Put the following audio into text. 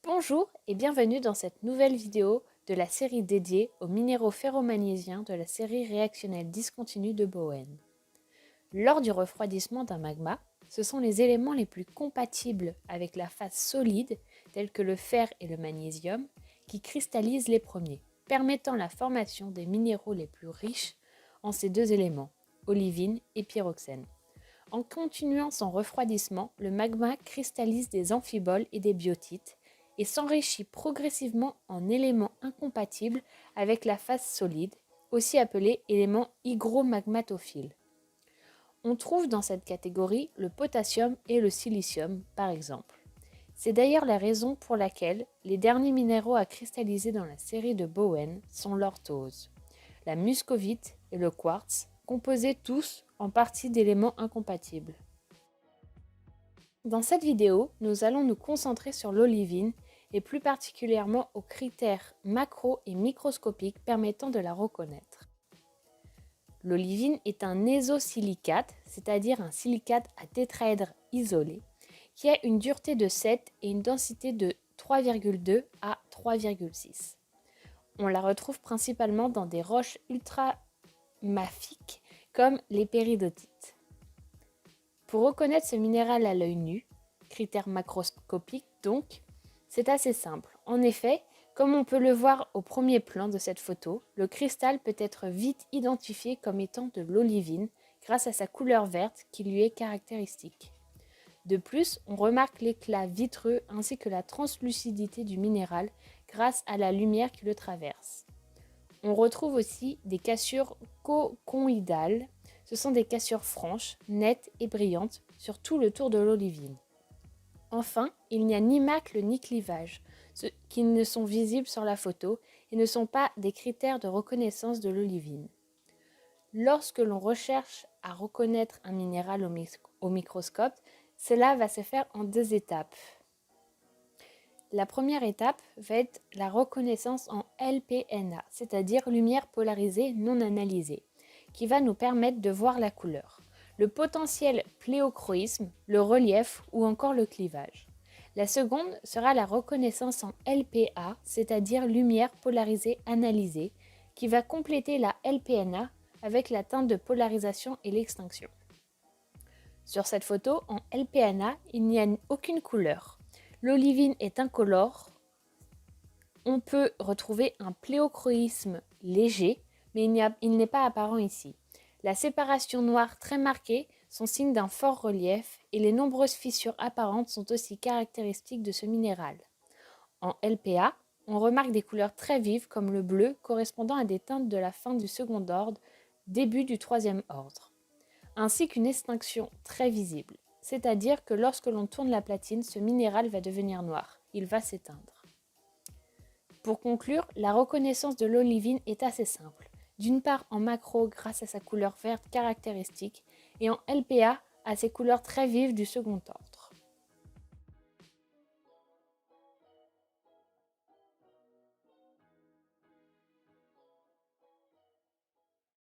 Bonjour et bienvenue dans cette nouvelle vidéo de la série dédiée aux minéraux ferromagnésiens de la série réactionnelle discontinue de Bowen. Lors du refroidissement d'un magma, ce sont les éléments les plus compatibles avec la phase solide, tels que le fer et le magnésium, qui cristallisent les premiers, permettant la formation des minéraux les plus riches en ces deux éléments, olivine et pyroxène. En continuant son refroidissement, le magma cristallise des amphiboles et des biotites et s'enrichit progressivement en éléments incompatibles avec la phase solide, aussi appelés éléments hygromagmatophiles. On trouve dans cette catégorie le potassium et le silicium, par exemple. C'est d'ailleurs la raison pour laquelle les derniers minéraux à cristalliser dans la série de Bowen sont l'orthose, la muscovite et le quartz, composés tous en partie d'éléments incompatibles. Dans cette vidéo, nous allons nous concentrer sur l'olivine et plus particulièrement aux critères macro et microscopiques permettant de la reconnaître. L'olivine est un ésosilicate, c'est-à-dire un silicate à tétraèdre isolé, qui a une dureté de 7 et une densité de 3,2 à 3,6. On la retrouve principalement dans des roches ultramafiques comme les péridotites. Pour reconnaître ce minéral à l'œil nu, critère macroscopique donc, c'est assez simple. En effet, comme on peut le voir au premier plan de cette photo, le cristal peut être vite identifié comme étant de l'olivine grâce à sa couleur verte qui lui est caractéristique. De plus, on remarque l'éclat vitreux ainsi que la translucidité du minéral grâce à la lumière qui le traverse. On retrouve aussi des cassures coconidales. Ce sont des cassures franches, nettes et brillantes sur tout le tour de l'olivine. Enfin, il n'y a ni macle ni clivage, ce qui ne sont visibles sur la photo et ne sont pas des critères de reconnaissance de l'olivine. Lorsque l'on recherche à reconnaître un minéral au microscope, cela va se faire en deux étapes. La première étape va être la reconnaissance en LPNA, c'est-à-dire lumière polarisée non analysée, qui va nous permettre de voir la couleur, le potentiel pléochroïsme, le relief ou encore le clivage. La seconde sera la reconnaissance en LPA, c'est-à-dire lumière polarisée analysée, qui va compléter la LPNA avec la teinte de polarisation et l'extinction. Sur cette photo, en LPNA, il n'y a aucune couleur. L'olivine est incolore. On peut retrouver un pléochroïsme léger, mais il n'est pas apparent ici. La séparation noire très marquée sont signe d'un fort relief et les nombreuses fissures apparentes sont aussi caractéristiques de ce minéral. En LPA, on remarque des couleurs très vives comme le bleu correspondant à des teintes de la fin du second ordre, début du troisième ordre, ainsi qu'une extinction très visible. C'est-à-dire que lorsque l'on tourne la platine, ce minéral va devenir noir, il va s'éteindre. Pour conclure, la reconnaissance de l'olivine est assez simple. D'une part en macro grâce à sa couleur verte caractéristique et en LPA à ses couleurs très vives du second ordre.